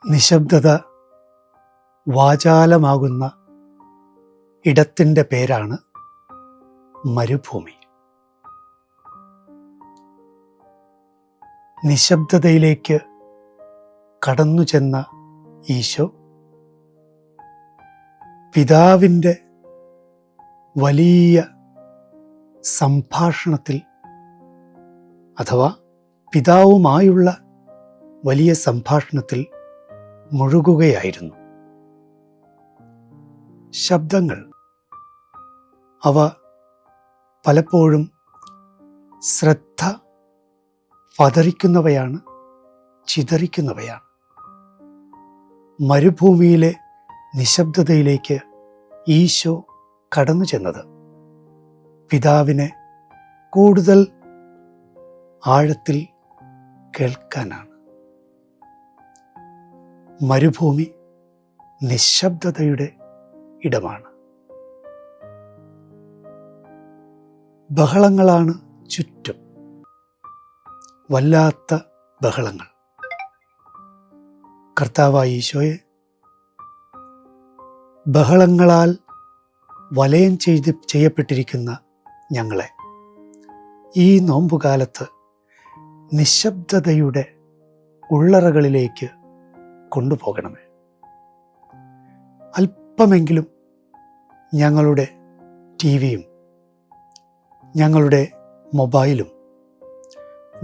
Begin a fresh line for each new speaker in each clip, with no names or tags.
നിശബ്ദത വാചാലമാകുന്ന ഇടത്തിൻ്റെ പേരാണ് മരുഭൂമി. നിശബ്ദതയിലേക്ക് കടന്നു ചെന്ന ഈശോ പിതാവിൻ്റെ വലിയ സംഭാഷണത്തിൽ അഥവാ പിതാവുമായുള്ള വലിയ സംഭാഷണത്തിൽ മുഴുകുകയായിരുന്നു. ശബ്ദങ്ങൾ അവ പലപ്പോഴും ശ്രദ്ധ പതറിക്കുന്നവയാണ്, ചിതറിക്കുന്നവയാണ്. മരുഭൂമിയിലെ നിശബ്ദതയിലേക്ക് ഈശോ കടന്നു ചെന്നത് പിതാവിനെ കൂടുതൽ ആഴത്തിൽ കേൾക്കാനാണ്. മരുഭൂമി നിശബ്ദതയുടെ ഇടമാണ്. ബഹളങ്ങളാണ് ചുറ്റും, വല്ലാത്ത ബഹളങ്ങൾ. കർത്താവായ ഈശോയെ, ബഹളങ്ങളാൽ വലയം ചെയ്യപ്പെട്ടിരിക്കുന്ന ഞങ്ങളെ ഈ നോമ്പുകാലത്ത് നിശബ്ദതയുടെ ഉള്ളറകളിലേക്ക് കൊണ്ടുപോകണമേ. അല്പമെങ്കിലും ഞങ്ങളുടെ ടിവിയും ഞങ്ങളുടെ മൊബൈലും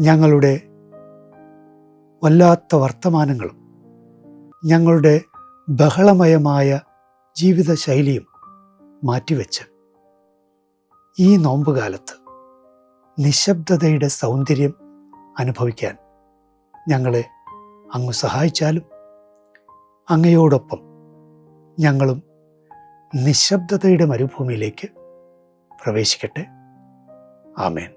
ഞങ്ങളുടെ വല്ലാത്ത വർത്തമാനങ്ങളും ഞങ്ങളുടെ ബഹളമയമായ ജീവിതശൈലിയും മാറ്റിവെച്ച് ഈ നോമ്പുകാലത്ത് നിശബ്ദതയുടെ സൗന്ദര്യം അനുഭവിക്കാൻ ഞങ്ങളെ അങ്ങ് സഹായിച്ചാലും അങ്ങയോടൊപ്പം ഞങ്ങളും നിശബ്ദതയുടെ മരുഭൂമിയിലേക്ക് പ്രവേശിക്കട്ടെ. ആമേൻ.